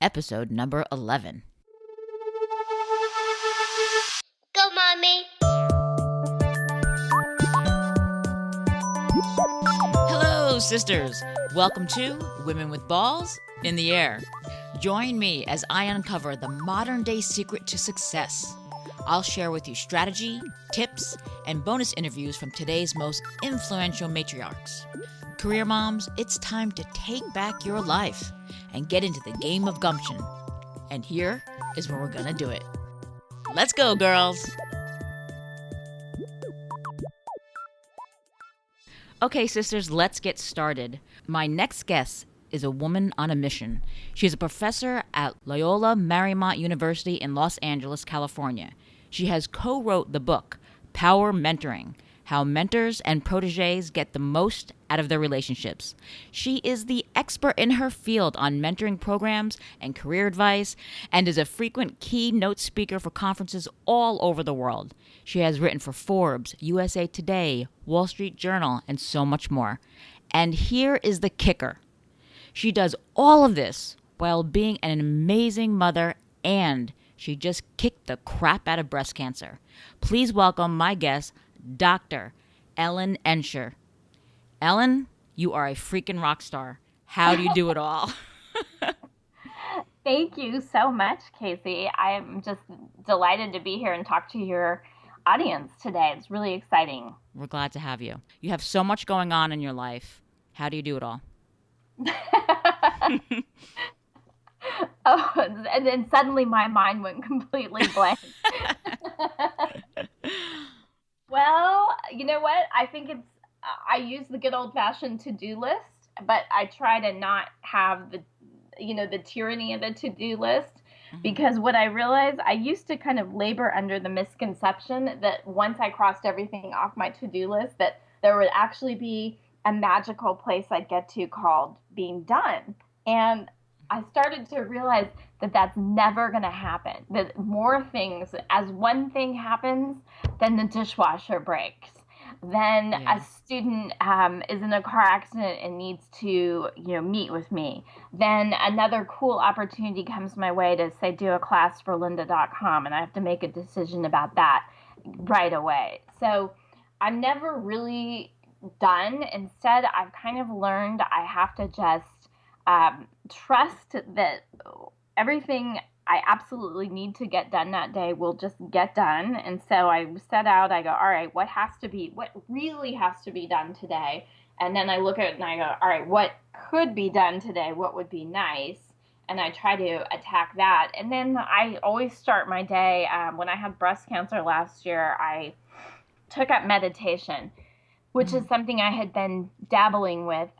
episode number 11. Go, Mommy. Hello, sisters. Welcome to Women with Balls in the Air. Join me as I uncover the modern-day secret to success. I'll share with you strategy, tips, and bonus interviews from today's most influential matriarchs. Career moms, it's time to take back your life and get into the game of gumption. And here is where we're gonna do it. Let's go, girls! Okay, sisters, let's get started. My next guest is a woman on a mission. She's a professor at Loyola Marymount University in Los Angeles, California. She has co-wrote the book, Power Mentoring: How Mentors and Proteges Get the Most Out of Their Relationships. She is the expert in her field on mentoring programs and career advice, and is a frequent keynote speaker for conferences all over the world. She has written for Forbes, USA Today, Wall Street Journal, and so much more. And here is the kicker. She does all of this while being an amazing mother, and she just kicked the crap out of breast cancer. Please welcome my guest, Doctor Ellen Ensher. Ellen, you are a freaking rock star. How do you do it all? Thank you so much, Casey. I'm just delighted to be here and talk to your audience today. It's really exciting. We're glad to have you. You have so much going on in your life. How do you do it all? Oh, and then suddenly my mind went completely blank. Well, you know what? I think I use the good old-fashioned to-do list, but I try to not have the tyranny of the to-do list, because what I realized, I used to kind of labor under the misconception that once I crossed everything off my to-do list, that there would actually be a magical place I'd get to called being done. And I started to realize that that's never going to happen. That more things, as one thing happens, then the dishwasher breaks. Then a student is in a car accident and needs to, meet with me. Then another cool opportunity comes my way to, say, do a class for lynda.com, and I have to make a decision about that right away. So I'm never really done. Instead, I've kind of learned I have to just trust that everything I absolutely need to get done that day will just get done. And so I set out, I go, all right, what really has to be done today? And then I look at it and I go, all right, what could be done today? What would be nice? And I try to attack that. And then I always start my day, when I had breast cancer last year, I took up meditation, which is something I had been dabbling with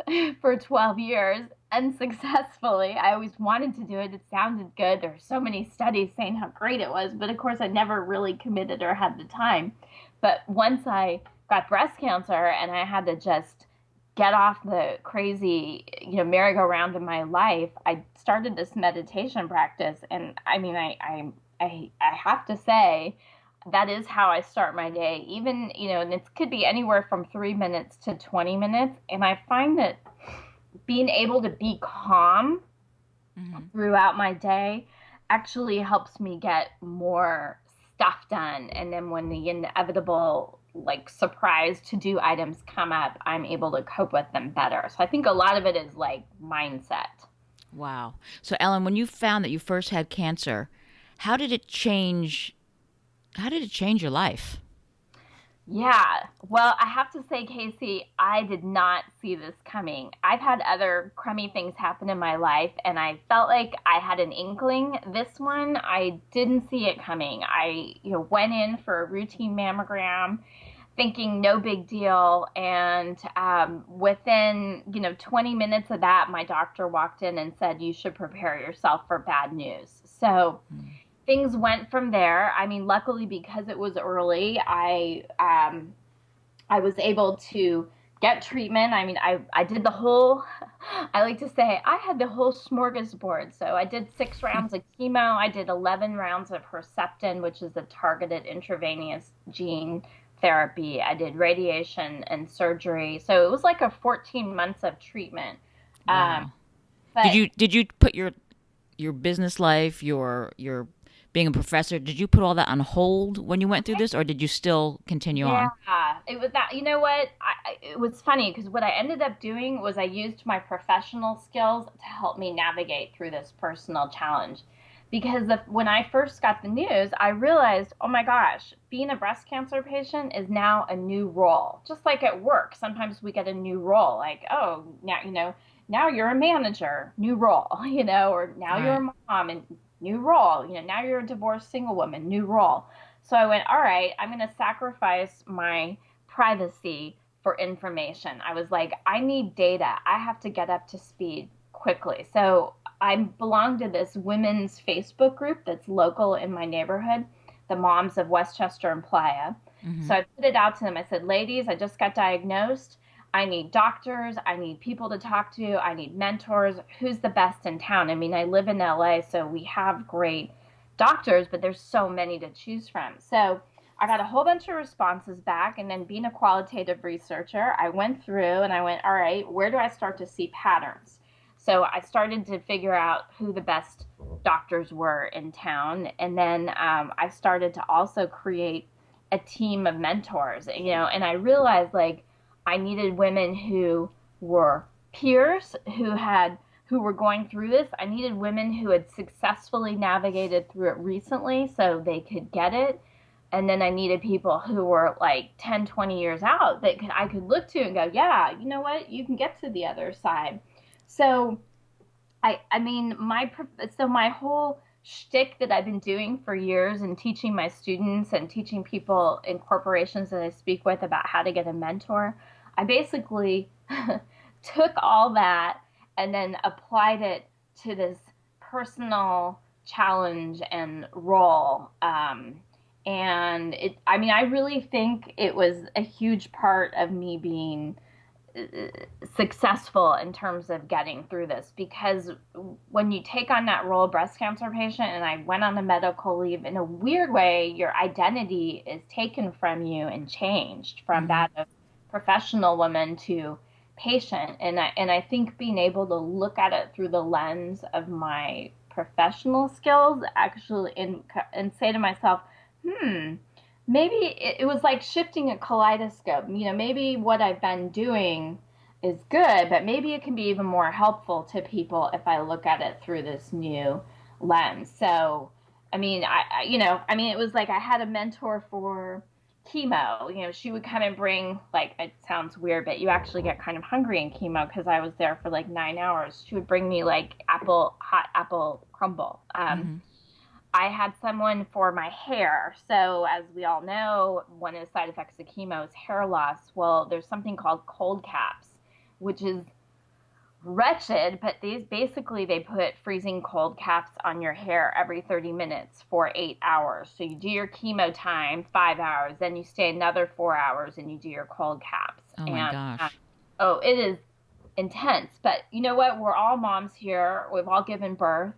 for 12 years unsuccessfully. I always wanted to do it. It sounded good. There were so many studies saying how great it was, but of course I never really committed or had the time. But once I got breast cancer and I had to just get off the crazy, merry-go-round of my life, I started this meditation practice. And I mean, I have to say, that is how I start my day. Even, and it could be anywhere from 3 minutes to 20 minutes. And I find that being able to be calm throughout my day actually helps me get more stuff done. And then when the inevitable, surprise to-do items come up, I'm able to cope with them better. So I think a lot of it is mindset. Wow. So Ellen, when you found that you first had cancer, how did it change your life? Yeah, well, I have to say, Casey, I did not see this coming. I've had other crummy things happen in my life, and I felt like I had an inkling. This one, I didn't see it coming. I went in for a routine mammogram thinking no big deal, and within 20 minutes of that, my doctor walked in and said, you should prepare yourself for bad news. So things went from there. I mean, luckily, because it was early, I was able to get treatment. I mean, I did the whole, I like to say, I had the whole smorgasbord. So I did 6 rounds of chemo. I did 11 rounds of Herceptin, which is a targeted intravenous gene therapy. I did radiation and surgery. So it was like a 14 months of treatment. Wow. Did you put your your business life, your being a professor, did you put all that on hold when you went through this, or did you still continue Yeah, on? it was that. You know what? It was funny because what I ended up doing was I used my professional skills to help me navigate through this personal challenge. Because when I first got the news, I realized, oh my gosh, being a breast cancer patient is now a new role. Just like at work, sometimes we get a new role, like, oh, now, now you're a manager, new role, or now you're Right. a mom and new role, now you're a divorced single woman, new role. So I went, all right, I'm going to sacrifice my privacy for information. I was like, I need data. I have to get up to speed quickly. So I belong to this women's Facebook group that's local in my neighborhood, the Moms of Westchester and Playa. Hmm. So I put it out to them. I said, ladies, I just got diagnosed. I need doctors. I need people to talk to. I need mentors. Who's the best in town? I mean, I live in LA, so we have great doctors, but there's so many to choose from. So I got a whole bunch of responses back. And then being a qualitative researcher, I went through and I went, all right, where do I start to see patterns? So I started to figure out who the best doctors were in town. And then I started to also create a team of mentors, and I realized like I needed women who were peers who were going through this. I needed women who had successfully navigated through it recently so they could get it. And then I needed people who were like 10, 20 years out that I could look to and go, yeah, you know what? You can get to the other side. So I mean, my whole shtick that I've been doing for years and teaching my students and teaching people in corporations that I speak with about how to get a mentor, I basically took all that and then applied it to this personal challenge and role. And I mean, I really think it was a huge part of me being successful in terms of getting through this, because when you take on that role of breast cancer patient and I went on a medical leave, in a weird way your identity is taken from you and changed from Hmm. that of professional woman to patient. And I think being able to look at it through the lens of my professional skills actually and say to myself, maybe it was like shifting a kaleidoscope. Maybe what I've been doing is good, but maybe it can be even more helpful to people if I look at it through this new lens. So, I mean, it was like I had a mentor for chemo. She would kind of bring, like, it sounds weird, but you actually get kind of hungry in chemo because I was there for like 9 hours. She would bring me like hot apple crumble. Hmm. I had someone for my hair. So, as we all know, one of the side effects of chemo is hair loss. Well, there's something called cold caps, which is wretched, but these basically they put freezing cold caps on your hair every 30 minutes for 8 hours. So you do your chemo time 5 hours, then you stay another 4 hours and you do your cold caps. Oh my And gosh. oh, it is intense. But you know what? We're all moms here. We've all given birth.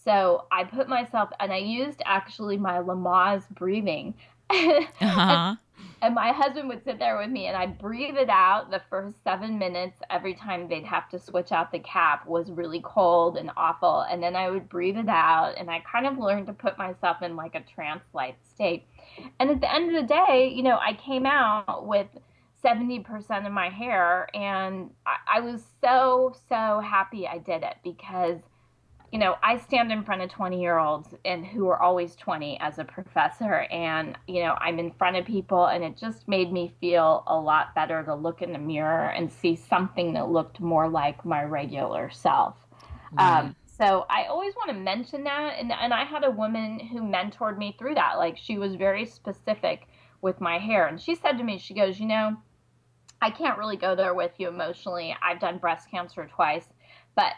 So I put myself, and I used actually my Lamaze breathing. and, Uh-huh. and my husband would sit there with me, and I'd breathe it out the first 7 minutes every time they'd have to switch out the cap was really cold and awful. And then I would breathe it out, and I kind of learned to put myself in like a trance-like state. And at the end of the day, I came out with 70% of my hair, and I was so, so happy I did it because I stand in front of 20-year-olds and who are always 20 as a professor. And, I'm in front of people, and it just made me feel a lot better to look in the mirror and see something that looked more like my regular self. Right. So I always want to mention that. And I had a woman who mentored me through that. Like, she was very specific with my hair. And she said to me, she goes, I can't really go there with you emotionally. I've done breast cancer twice, but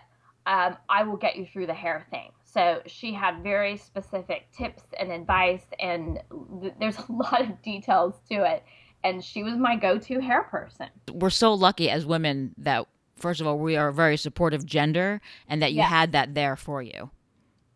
I will get you through the hair thing. So she had very specific tips and advice, and there's a lot of details to it. And she was my go-to hair person. We're so lucky as women that, first of all, we are a very supportive gender and that you Yes, had that there for you.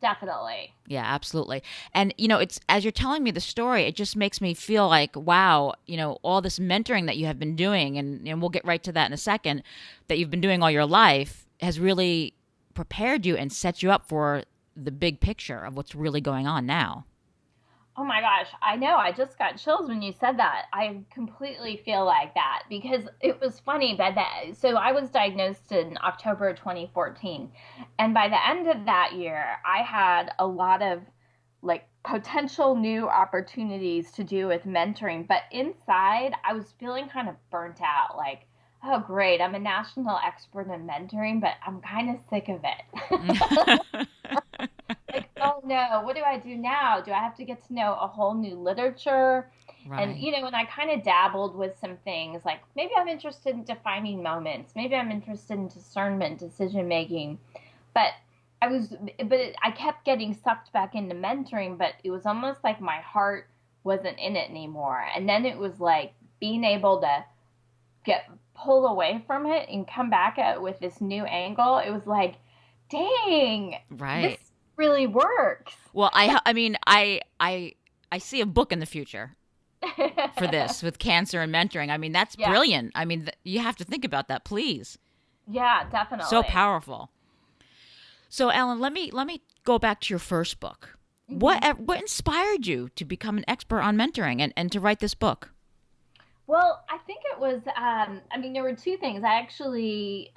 definitely. Yeah, absolutely. And it's as you're telling me the story, it just makes me feel like, wow, all this mentoring that you have been doing, and we'll get right to that in a second, that you've been doing all your life has really prepared you and set you up for the big picture of what's really going on now. Oh my gosh, I know. I just got chills when you said that. I completely feel like that because it was funny so I was diagnosed in October 2014. And by the end of that year, I had a lot of like potential new opportunities to do with mentoring, but inside I was feeling kind of burnt out, like, oh great, I'm a national expert in mentoring, but I'm kind of sick of it. Like, oh no, what do I do now? Do I have to get to know a whole new literature? And, Right. and I kind of dabbled with some things like maybe I'm interested in defining moments, maybe I'm interested in discernment, decision making. But I kept getting sucked back into mentoring, but it was almost like my heart wasn't in it anymore. And then it was like being able to get pull away from it and come back at it with this new angle. It was like, dang, this Right. really works. Well, I mean, I see a book in the future for this with cancer and mentoring. I mean, that's Yeah. brilliant. I mean, you have to think about that, please. Yeah, So definitely. powerful. So, Ellen, let me go back to your first book. Hmm. What inspired you to become an expert on mentoring and to write this book? Well, I think it was, there were two things. I actually,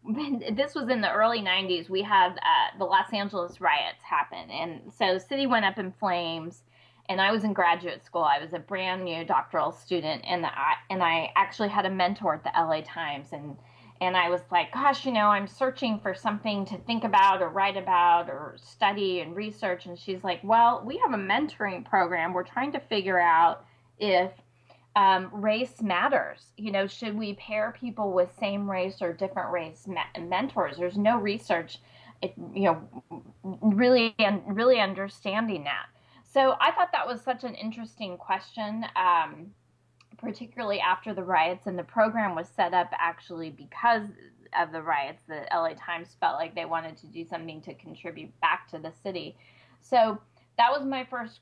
when this was in the early 90s, we had the Los Angeles riots happen. And so the city went up in flames. And I was in graduate school. I was a brand new doctoral student. And I actually had a mentor at the LA Times. And I was like, gosh, I'm searching for something to think about or write about or study and research. And she's like, well, we have a mentoring program. We're trying to figure out if race matters. Should we pair people with same race or different race mentors? There's no research, really understanding that. So I thought that was such an interesting question, particularly after the riots. And the program was set up actually because of the riots. The LA Times felt like they wanted to do something to contribute back to the city. So that was my first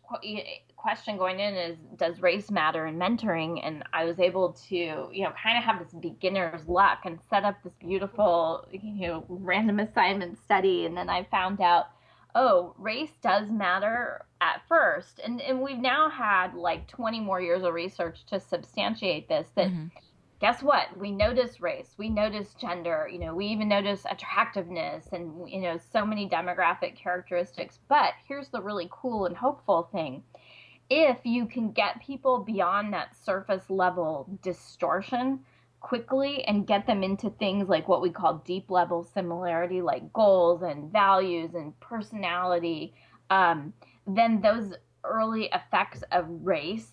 question going in is, does race matter in mentoring? And I was able to, kind of have this beginner's luck and set up this beautiful, random assignment study. And then I found out, oh, race does matter at first. And we've now had like 20 more years of research to substantiate this, that Hmm. guess what? We notice race, we notice gender, we even notice attractiveness and, so many demographic characteristics. But here's the really cool and hopeful thing. If you can get people beyond that surface level distortion quickly and get them into things like what we call deep level similarity, like goals and values and personality, then those early effects of race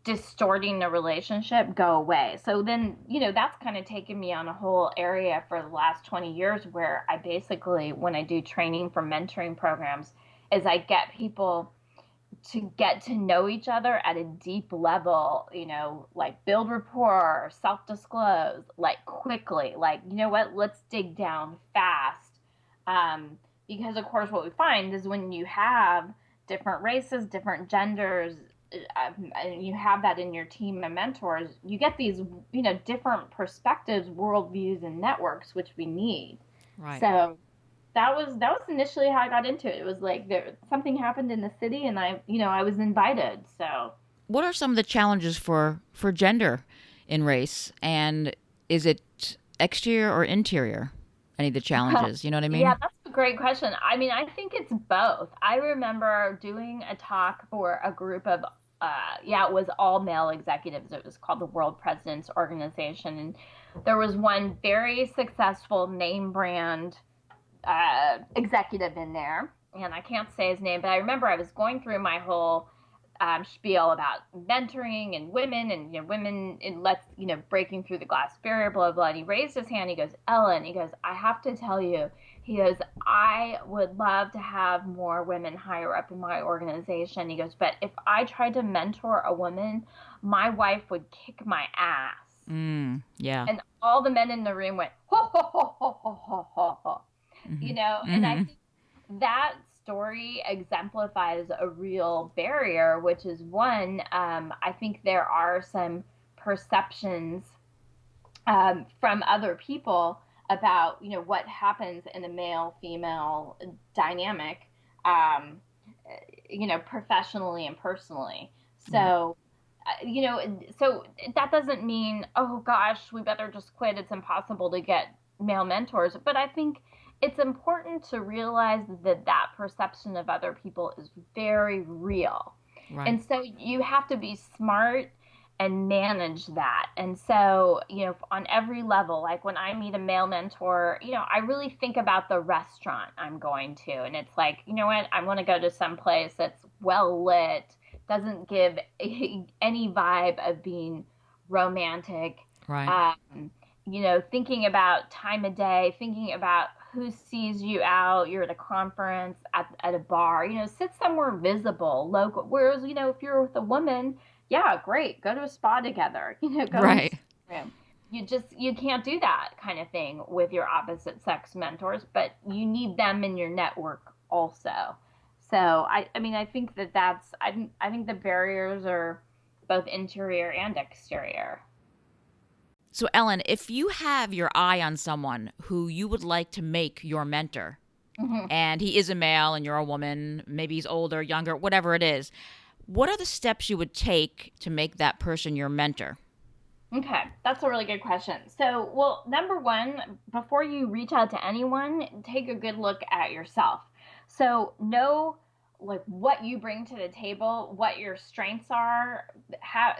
distorting the relationship go away. So then, that's kind of taken me on a whole area for the last 20 years where I basically, when I do training for mentoring programs, is I get people to get to know each other at a deep level, like build rapport, self disclose, like quickly, like, what, let's dig down fast. Because, of course, what we find is when you have different races, different genders, and you have that in your team of mentors, you get these, different perspectives, worldviews, and networks, which we need. Right. So that was initially how I got into it. It was like something happened in the city, and I was invited. So What are some of the challenges for gender in race, and is it exterior or interior? Any of the challenges, you know what I yeah, mean? that's a great question. I think it's both. I remember doing a talk for a group of it was all male executives. It was called the World Presidents Organization, and there was one very successful name brand executive in there, and I can't say his name, but I remember I was going through my whole spiel about mentoring and women, and women in let's breaking through the glass barrier, blah blah. And he raised his hand. He goes, Ellen. He goes, I have to tell you. He goes, I would love to have more women higher up in my organization. He goes, but if I tried to mentor a woman, my wife would kick my ass. Yeah. And all the men in the room went, ho ho ho ho ho ho ho ho. Hmm. And I Hmm. think that story exemplifies a real barrier, which is one, I think there are some perceptions from other people about, what happens in a male-female dynamic, um, professionally and personally. Right. So, so that doesn't mean, oh gosh, we better just quit. It's impossible to get male mentors. But I think it's important to realize that that perception of other people is very real. Right. And so you have to be smart and manage that. And so, on every level, like when I meet a male mentor, I really think about the restaurant I'm going to. And it's like, you know what? I want to go to some place that's well lit, doesn't give any vibe of being romantic. Right. Um, thinking about time of day, thinking about who sees you out, you're at a conference, at a bar, sit somewhere visible, local. Whereas, if you're with a woman, yeah, great, go to a spa together, go in the Right. room. You can't do that kind of thing with your opposite sex mentors, but you need them in your network also. So I mean, I think I think the barriers are both interior and exterior. So, Ellen, if you have your eye on someone who you would like to make your mentor, Hmm. and he is a male and you're a woman, maybe he's older, younger, whatever it is, what are the steps you would take to make that person your mentor? Okay, that's a really good question. So, well, number one, before you reach out to anyone, take a good look at yourself. So, know like what you bring to the table, what your strengths are. How,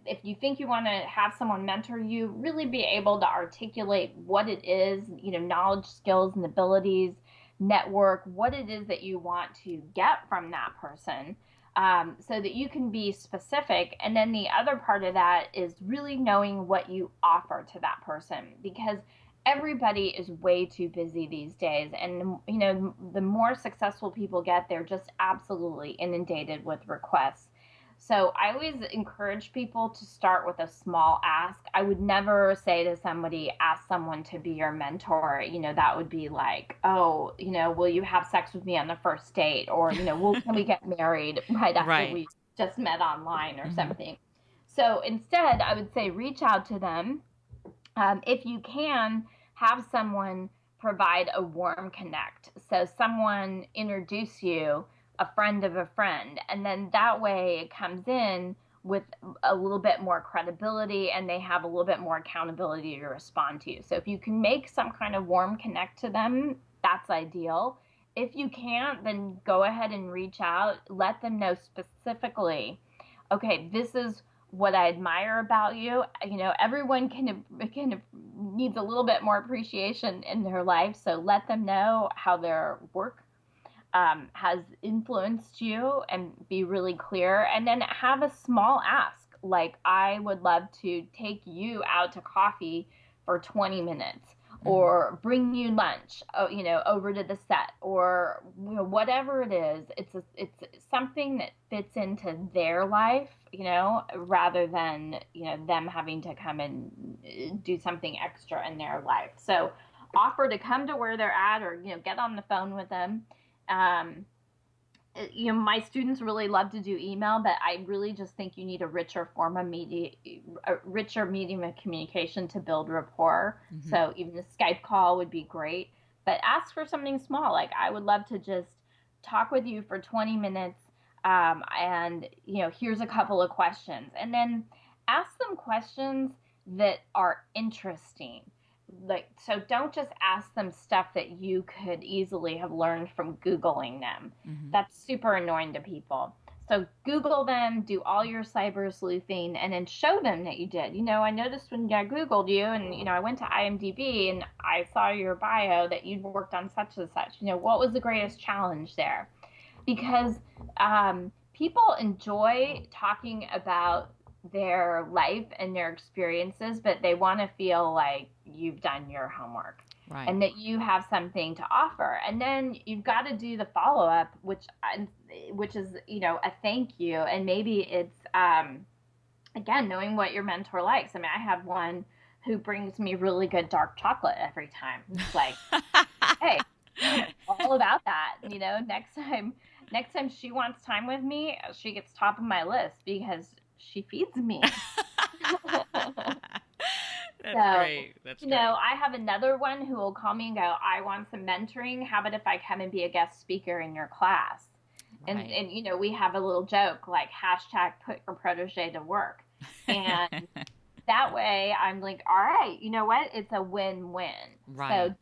if you think you want to have someone mentor you, really be able to articulate what it is, knowledge, skills, and abilities, network, what it is that you want to get from that person, so that you can be specific. And then the other part of that is really knowing what you offer to that person, because everybody is way too busy these days. And, the more successful people get, they're just absolutely inundated with requests. So I always encourage people to start with a small ask. I would never say to somebody, ask someone to be your mentor. That would be like, oh, will you have sex with me on the first date? Or, can we get married right after Right. we just met online or Hmm. something? So instead, I would say reach out to them. If you can, have someone provide a warm connect. So someone introduce you, a friend of a friend, and then that way it comes in with a little bit more credibility and they have a little bit more accountability to respond to you. So if you can make some kind of warm connect to them, that's ideal. If you can't, then go ahead and reach out, let them know specifically, okay, this is what I admire about you. Everyone can needs a little bit more appreciation in their life, so let them know how their work has influenced you and be really clear. And then have a small ask, like, I would love to take you out to coffee for 20 minutes, Hmm. or bring you lunch, over to the set, or whatever it is. It's something that fits into their life, rather than them having to come and do something extra in their life. So offer to come to where they're at, or get on the phone with them. um, my students really love to do email, but I really just think you need a richer form of media, a richer medium of communication to build rapport. Hmm. So even a Skype call would be great, but ask for something small. Like, I would love to just talk with you for 20 minutes. And here's a couple of questions, and then ask them questions that are interesting. Like, so don't just ask them stuff that you could easily have learned from Googling them. Hmm. That's super annoying to people. So Google them, do all your cyber sleuthing, and then show them that you did. I noticed when I Googled you, and I went to IMDb and I saw your bio that you'd worked on such and such. What was the greatest challenge there? Because people enjoy talking about their life and their experiences, but they want to feel like you've done your homework Right. and that you have something to offer. And then you've got to do the follow up, which is a thank you. And maybe it's again, knowing what your mentor likes. I mean, I have one who brings me really good dark chocolate every time. It's like, hey, all about that. Next time she wants time with me, she gets top of my list because she feeds me. So great. That's great. I have another one who will call me and go, I want some mentoring. How about if I come and be a guest speaker in your class? Right. And we have a little joke like hashtag put your protege to work. And that way I'm like, all right, you know what? It's a win-win. Right.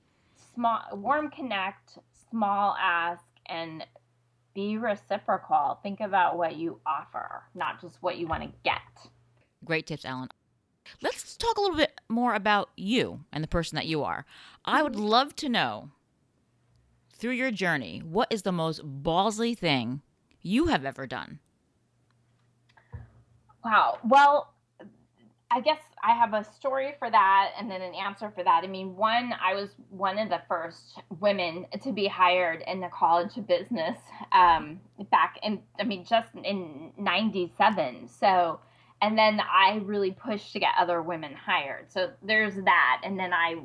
So warm connect, small ask, and be reciprocal. Think about what you offer, not just what you want to get. Great tips, Ellen. Let's talk a little bit more about you and the person that you are. I would love to know, through your journey, what is the most ballsy thing you have ever done? Wow. Well, I guess I have a story for that and then an answer for that. I mean, I was one of the first women to be hired in the College of Business just in 97. So, and then I really pushed to get other women hired. So there's that. And then I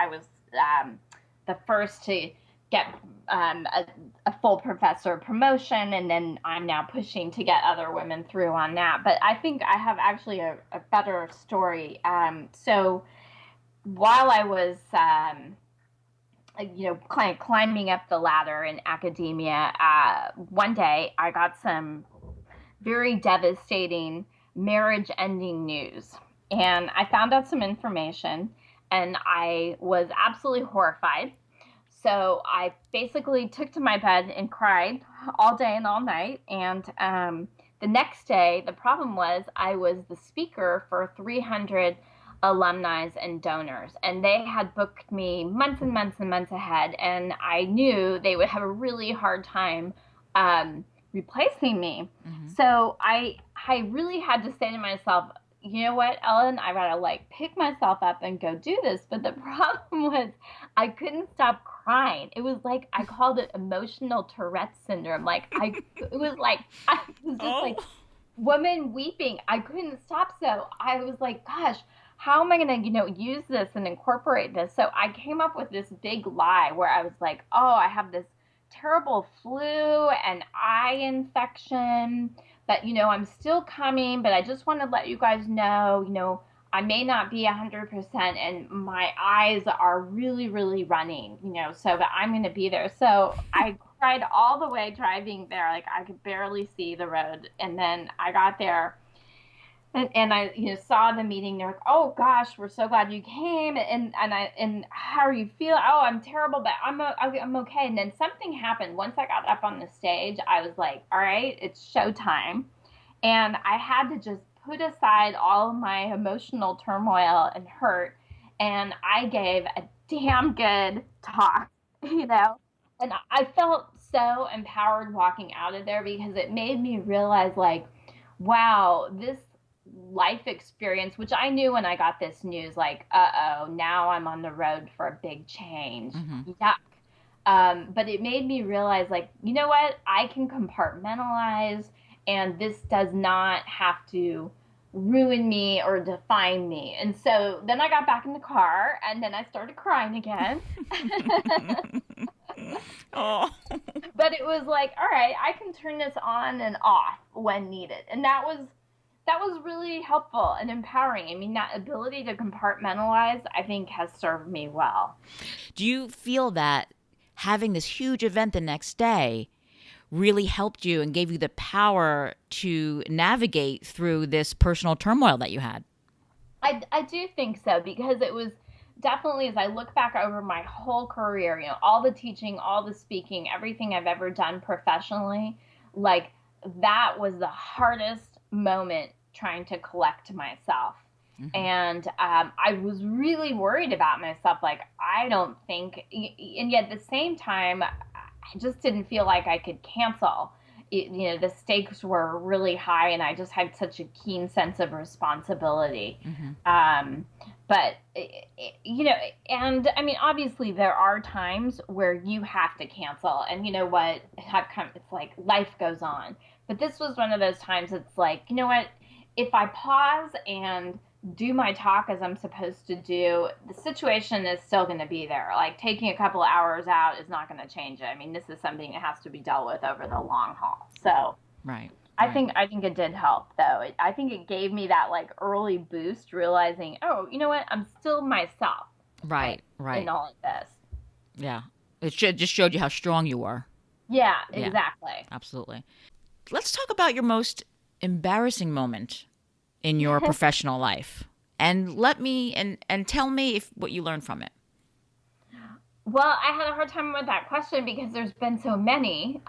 was the first to get a full professor promotion, and then I'm now pushing to get other women through on that. But I think I have actually a better story. So while I was, kind of climbing up the ladder in academia, one day I got some very devastating marriage-ending news, and I found out some information, and I was absolutely horrified. So I basically took to my bed and cried all day and all night. And the next day, the problem was I was the speaker for 300 alumni and donors. And they had booked me months and months and months ahead. And I knew they would have a really hard time replacing me. Mm-hmm. So I really had to say to myself, you know what, Ellen, I gotta pick myself up and go do this. But the problem was I couldn't stop crying. It was like, I called it emotional Tourette syndrome. I was just woman weeping. I couldn't stop. So I was like, gosh, how am I going to, use this and incorporate this? So I came up with this big lie where I was like, oh, I have this terrible flu and eye infection, but, I'm still coming, but I just want to let you guys know, I may not be 100% and my eyes are really, really running, so but I'm going to be there. So I cried all the way driving there. I could barely see the road. And then I got there and I, saw the meeting. They're like, oh gosh, we're so glad you came. And how are you feeling? Oh, I'm terrible, but I'm okay. And then something happened. Once I got up on the stage, I was like, all right, it's showtime. And I had to just put aside all of my emotional turmoil and hurt, and I gave a damn good talk, and I felt so empowered walking out of there because it made me realize, wow, this life experience, which I knew when I got this news, now I'm on the road for a big change. Mm-hmm. Yuck. But it made me realize, you know what? I can compartmentalize, and this does not have to ruin me or define me. And so then I got back in the car, and then I started crying again. Oh. But it was like, all right, I can turn this on and off when needed. And that was really helpful and empowering. I mean, that ability to compartmentalize, I think, has served me well. Do you feel that having this huge event the next day really helped you and gave you the power to navigate through this personal turmoil that you had? I do think so, because it was definitely, as I look back over my whole career, all the teaching, all the speaking, everything I've ever done professionally, that was the hardest moment trying to collect myself. Mm-hmm. And I was really worried about myself. I don't think, and yet at the same time, I just didn't feel like I could cancel. The stakes were really high, and I just had such a keen sense of responsibility. Mm-hmm. But, and I mean, obviously there are times where you have to cancel, and you know what, it's like life goes on. But this was one of those times it's like, you know what, if I pause and do my talk as I'm supposed to do, the situation is still going to be there. Taking a couple of hours out is not going to change it. I mean, this is something that has to be dealt with over the long haul. So right. Right. I think it did help though. I think it gave me that like early boost, realizing, oh, you know what, I'm still myself, right, Right. in Right. all of this. Yeah. It just showed you how strong you are. Yeah, Yeah. exactly. Absolutely. Let's talk about your most embarrassing moment in your professional life, and and tell me if what you learned from it. Well, I had a hard time with that question because there's been so many.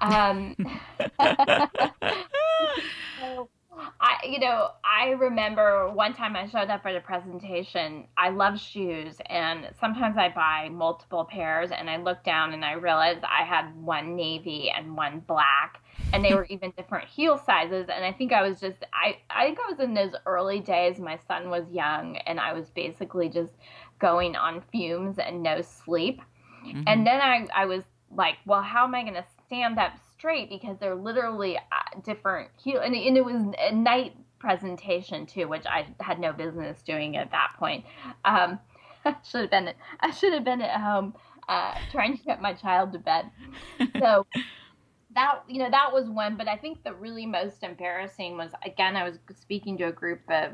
So I remember one time I showed up at a presentation. I love shoes, and sometimes I buy multiple pairs. And I looked down and I realized I had one navy and one black, and they were even different heel sizes. And I think I think I was in those early days. My son was young, and I was basically just going on fumes and no sleep. Hmm. And then I was like, well, how am I going to stand up straight? Because they're literally different heel. And it was a night presentation too, which I had no business doing at that point. Um, I should have been at home trying to get my child to bed. So that was one. But I think the really most embarrassing was, again, I was speaking to a group of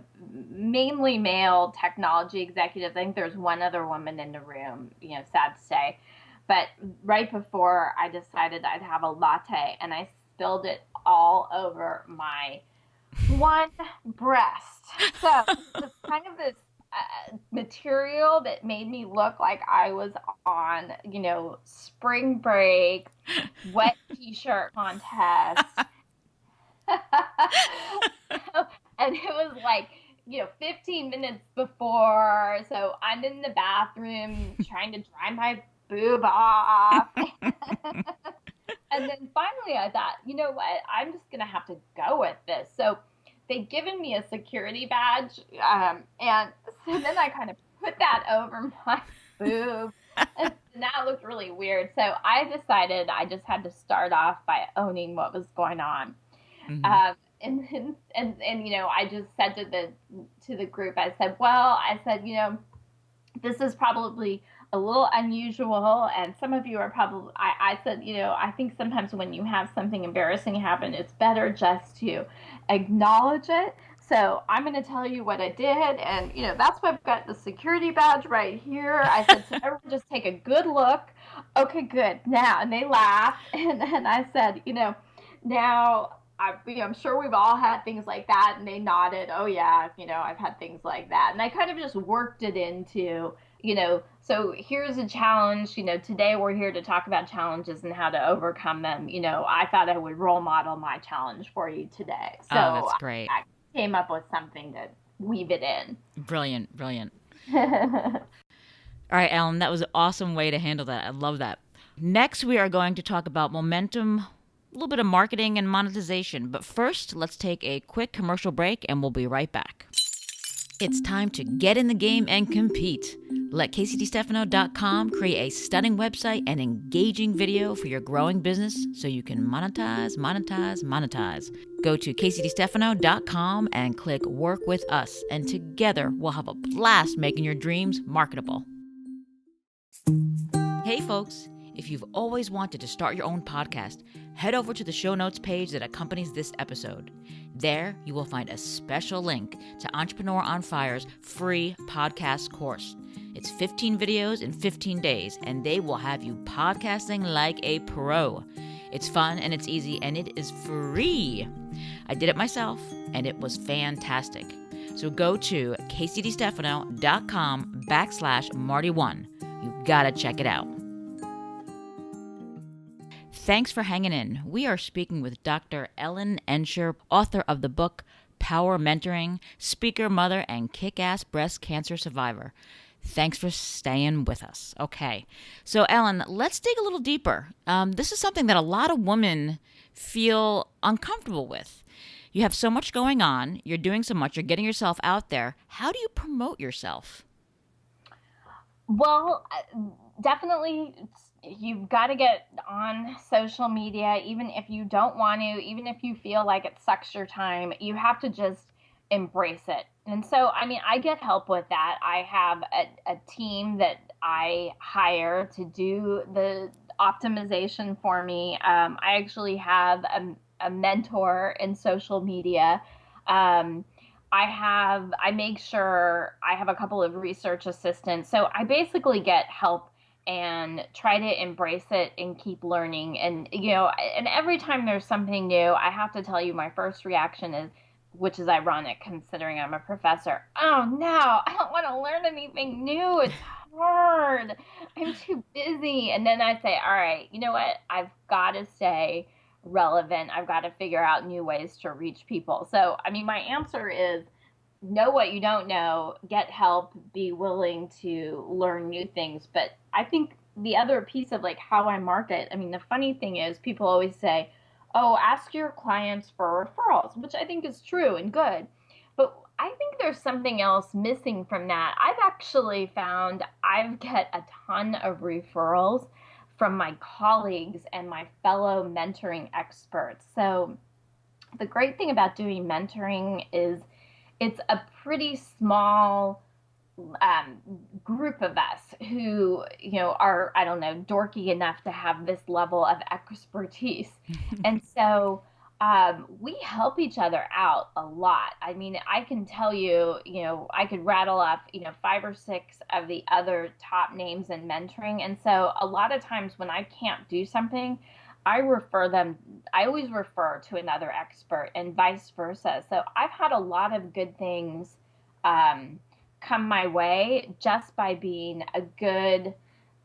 mainly male technology executives. I think there's one other woman in the room, sad to say. But right before I decided I'd have a latte, and I spilled it all over my one breast. So it was kind of this material that made me look like I was on, spring break, wet t-shirt contest. And it was like, 15 minutes before. So I'm in the bathroom trying to dry my boob off. And then finally I thought, you know what? I'm just going to have to go with this. So they'd given me a security badge. And so then I kind of put that over my boob. And that looked really weird. So I decided I just had to start off by owning what was going on. Hmm. And I just said to the group, I said, this is probably a little unusual, and some of you are probably, I said, I think sometimes when you have something embarrassing happen, it's better just to acknowledge it. So I'm going to tell you what I did, and that's why I've got the security badge right here. I said, so everyone just take a good look. Okay, good. Now, and they laughed, and then I said, now I'm sure we've all had things like that, and they nodded. Oh yeah, I've had things like that, and I kind of just worked it into, so here's a challenge. Today we're here to talk about challenges and how to overcome them. I thought I would role model my challenge for you today, so Oh, that's great. I came up with something to weave it in. Brilliant. Brilliant. All right, Ellen, that was an awesome way to handle that. I love that. Next, we are going to talk about momentum, a little bit of marketing and monetization. But first, let's take a quick commercial break and we'll be right back. It's time to get in the game and compete. Let CaseyDiStefano.com create a stunning website and engaging video for your growing business so you can monetize. Go to CaseyDiStefano.com and click Work with Us, and together we'll have a blast making your dreams marketable. Hey folks, if you've always wanted to start your own podcast, head over to the show notes page that accompanies this episode. There, you will find a special link to Entrepreneur on Fire's free podcast course. It's 15 videos in 15 days, and they will have you podcasting like a pro. It's fun and it's easy, and it is free. I did it myself, and it was fantastic. So go to CaseyDiStefano.com/Marty1. You gotta check it out. Thanks for hanging in. We are speaking with Dr. Ellen Ensher, author of the book Power Mentoring, speaker, mother, and kick-ass breast cancer survivor. Thanks for staying with us. Okay, so Ellen, let's dig a little deeper. This is something that a lot of women feel uncomfortable with. You have so much going on. You're doing so much. You're getting yourself out there. How do you promote yourself? Well, definitely you've got to get on social media, even if you don't want to, even if you feel like it sucks your time, you have to just embrace it. And so, I mean, I get help with that. I have a team that I hire to do the optimization for me. I actually have a mentor in social media. Um, I make sure I have a couple of research assistants. So I basically get help and try to embrace it and keep learning. And, and every time there's something new, I have to tell you, my first reaction is, which is ironic considering I'm a professor. Oh no, I don't want to learn anything new. It's hard. I'm too busy. And then I say, all right, you know what? I've got to stay relevant. I've got to figure out new ways to reach people. So, I mean, my answer is know what you don't know, get help, be willing to learn new things. But I think the other piece of like how I market, I mean, the funny thing is people always say, oh, ask your clients for referrals, which I think is true and good. But I think there's something else missing from that. I've actually found I've get a ton of referrals from my colleagues and my fellow mentoring experts. So the great thing about doing mentoring is it's a pretty small um, group of us who, are, I don't know, dorky enough to have this level of expertise. And so we help each other out a lot. I mean, I can tell you, I could rattle off, 5 or 6 of the other top names in mentoring. And so a lot of times when I can't do something, I always refer to another expert and vice versa. So I've had a lot of good things come my way just by being a good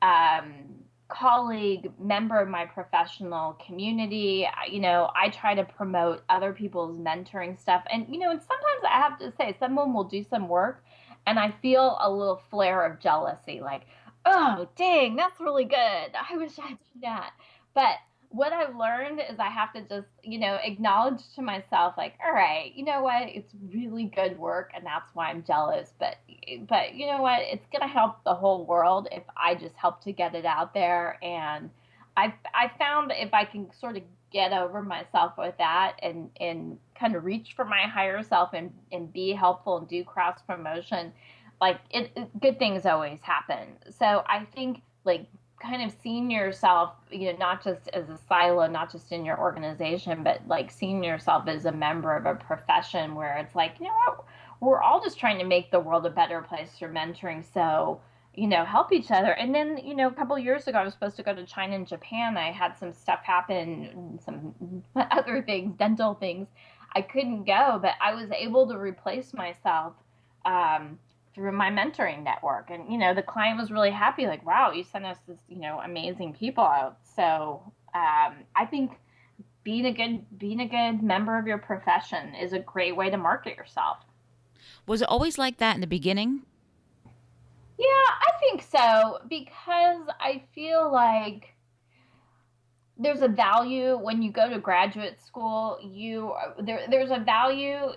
um, colleague, member of my professional community. I try to promote other people's mentoring stuff. And, and sometimes I have to say, someone will do some work and I feel a little flare of jealousy, like, oh, dang, that's really good. I wish I'd done that. But what I've learned is I have to just, acknowledge to myself, like, all right, you know what? It's really good work, and that's why I'm jealous. But you know what? It's gonna help the whole world if I just help to get it out there. And I found that if I can sort of get over myself with that and kind of reach for my higher self and be helpful and do cross promotion, like good things always happen. So I think like kind of seeing yourself, not just as a silo, not just in your organization, but like seeing yourself as a member of a profession where it's like, you know what, we're all just trying to make the world a better place through mentoring. So, help each other. And then, a couple of years ago, I was supposed to go to China and Japan. I had some stuff happen, some other things, dental things. I couldn't go, but I was able to replace myself through my mentoring network. And, the client was really happy, like, wow, you sent us this, amazing people out. So I think being a good member of your profession is a great way to market yourself. Was it always like that in the beginning? Yeah, I think so, because I feel like there's a value when you go to graduate school. There's a value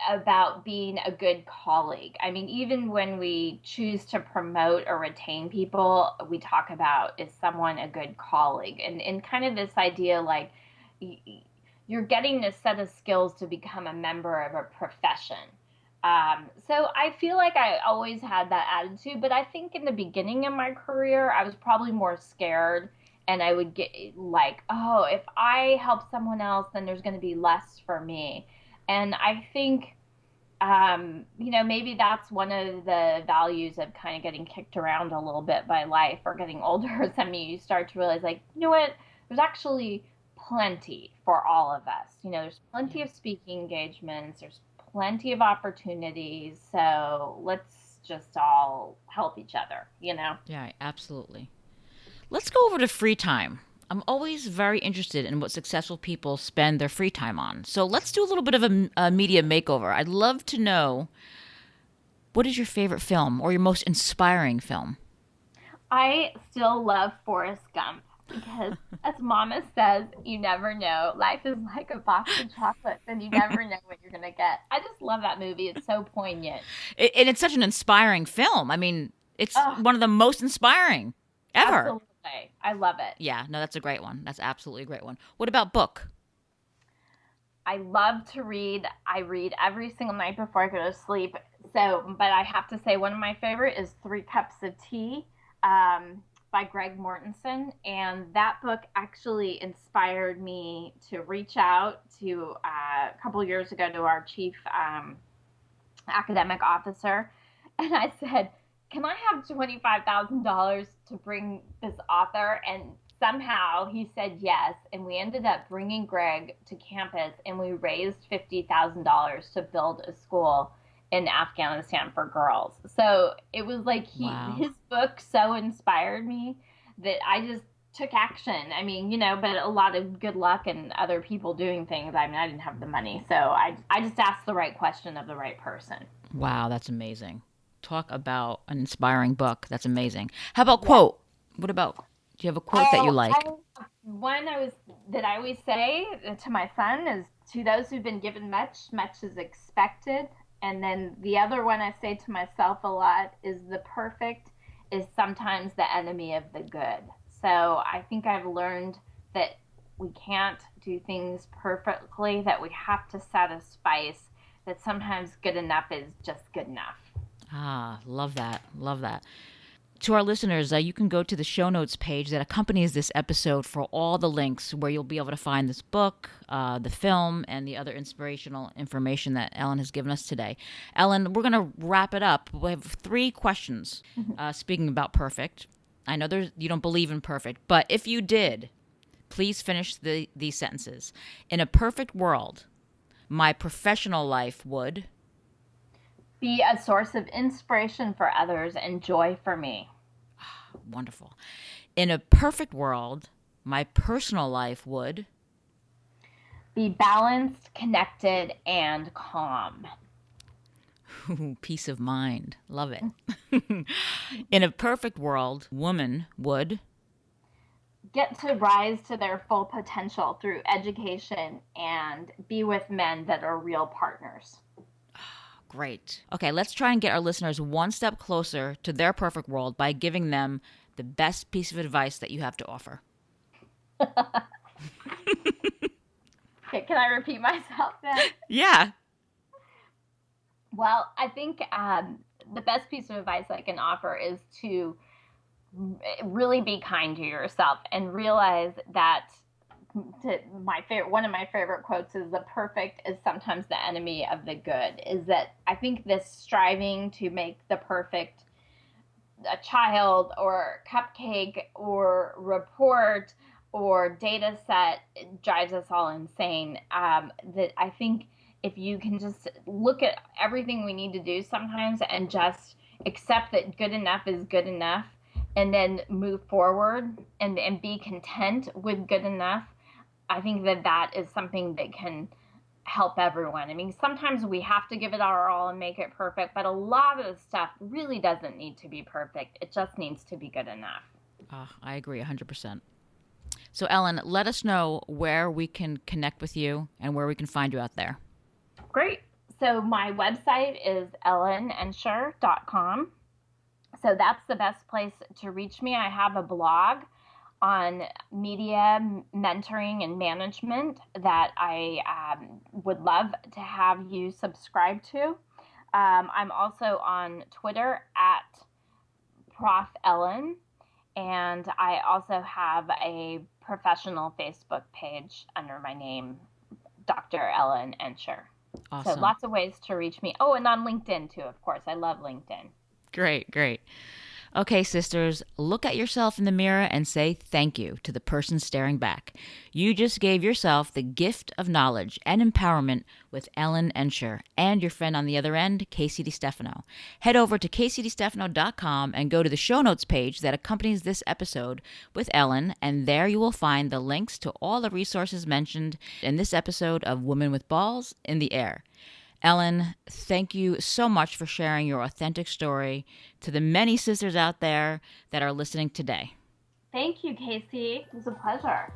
about being a good colleague. I mean, even when we choose to promote or retain people, we talk about, is someone a good colleague, and kind of this idea like you're getting this set of skills to become a member of a profession. So I feel like I always had that attitude, but I think in the beginning of my career, I was probably more scared, and I would get like, oh, if I help someone else, then there's going to be less for me. And I think, maybe that's one of the values of kind of getting kicked around a little bit by life or getting older. I mean, you start to realize, like, you know what, there's actually plenty for all of us. There's plenty of speaking engagements, there's plenty of opportunities. So let's just all help each other. Yeah, absolutely. Let's go over to free time. I'm always very interested in what successful people spend their free time on. So let's do a little bit of a media makeover. I'd love to know, what is your favorite film or your most inspiring film? I still love Forrest Gump because, as Mama says, you never know. Life is like a box of chocolates, and you never know what you're going to get. I just love that movie. It's so poignant. And it's such an inspiring film. I mean, it's Oh, one of the most inspiring ever. absolutely. I love it. Yeah, no, that's a great one. That's absolutely a great one. What about book? I love to read. I read every single night before I go to sleep. So, but I have to say, one of my favorite is Three Cups of Tea. Um, by Greg Mortensen, and that book actually inspired me to reach out to a couple years ago to our chief academic officer, and I said, "Can I have $25,000 to bring this author?" And somehow he said yes, and we ended up bringing Greg to campus, and we raised $50,000 to build a school in Afghanistan for girls. So it was like Wow. his book so inspired me that I just took action. I mean, but a lot of good luck and other people doing things. I mean, I didn't have the money, so I just asked the right question of the right person. Wow, that's amazing. Talk about an inspiring book. That's amazing. How about Yeah. quote? What about, do you have a quote that you like? One that I always say to my son is, "To those who've been given much, much is expected." And then the other one I say to myself a lot is, "The perfect is sometimes the enemy of the good." So I think I've learned that we can't do things perfectly, that we have to set a spice, that sometimes good enough is just good enough. Ah, love that. Love that. To our listeners, you can go to the show notes page that accompanies this episode for all the links where you'll be able to find this book, the film, and the other inspirational information that Ellen has given us today. Ellen, we're going to wrap it up. We have 3 questions. Speaking about perfect, I know you don't believe in perfect, but if you did, please finish these sentences. In a perfect world, my professional life would... Be a source of inspiration for others and joy for me. Wonderful. In a perfect world, my personal life would... Be balanced, connected, and calm. Ooh, peace of mind. Love it. In a perfect world, woman would... Get to rise to their full potential through education and be with men that are real partners. Great. Okay, let's try and get our listeners one step closer to their perfect world by giving them the best piece of advice that you have to offer. Okay, can I repeat myself then? Yeah. Well, I think the best piece of advice I can offer is to really be kind to yourself and realize that one of my favorite quotes is, "The perfect is sometimes the enemy of the good." Is that I think this striving to make the perfect a child or cupcake or report or data set drives us all insane. That I think if you can just look at everything we need to do sometimes and just accept that good enough is good enough, and then move forward and be content with good enough, I think that is something that can help everyone. I mean, sometimes we have to give it our all and make it perfect, but a lot of the stuff really doesn't need to be perfect. It just needs to be good enough. I agree 100%. So, Ellen, let us know where we can connect with you and where we can find you out there. Great. So my website is ellenensher.com. So that's the best place to reach me. I have a blog on media, mentoring, and management that I would love to have you subscribe to. I'm also on Twitter at Prof. Ellen, and I also have a professional Facebook page under my name, Doctor Ellen Ensher. Awesome. So lots of ways to reach me. Oh, and on LinkedIn too, of course. I love LinkedIn. Great, great. Okay, sisters, look at yourself in the mirror and say thank you to the person staring back. You just gave yourself the gift of knowledge and empowerment with Ellen Ensher and your friend on the other end, Casey DiStefano. Head over to CaseyDiStefano.com and go to the show notes page that accompanies this episode with Ellen, and there you will find the links to all the resources mentioned in this episode of Women with Balls in the Air. Ellen, thank you so much for sharing your authentic story to the many sisters out there that are listening today. Thank you, Casey. It was a pleasure.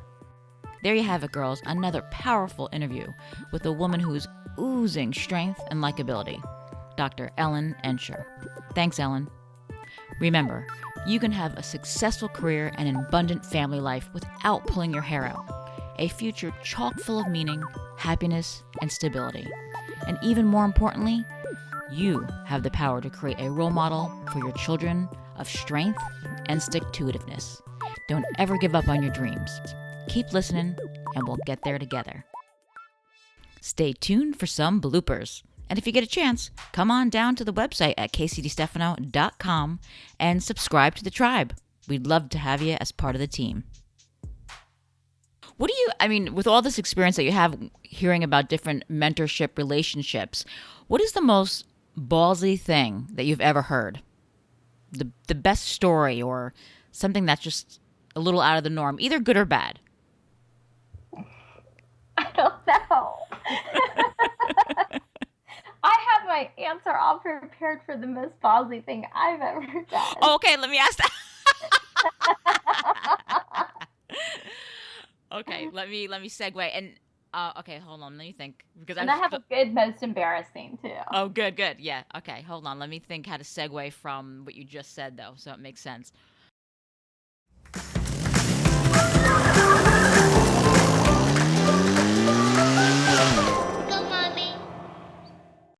There you have it, girls. Another powerful interview with a woman who is oozing strength and likability, Dr. Ellen Ensher. Thanks, Ellen. Remember, you can have a successful career and an abundant family life without pulling your hair out. A future chock full of meaning, happiness, and stability. And even more importantly, You have the power to create a role model for your children of strength and stick-to-itiveness. Don't ever give up on your dreams. Keep listening, and we'll get there together. Stay tuned for some bloopers. And if you get a chance, come on down to the website at kcdstefano.com and subscribe to the tribe. We'd love to have you as part of the team. With all this experience that you have hearing about different mentorship relationships, what is the most ballsy thing that you've ever heard? The best story or something that's just a little out of the norm, either good or bad? I don't know. I have my answer all prepared for the most ballsy thing I've ever done. Oh, okay, let me ask that. Okay, let me segue. And okay, hold on, let me think. And I have a good most embarrassing too. Oh, good. Yeah. Okay, hold on. Let me think how to segue from what you just said, though, so it makes sense.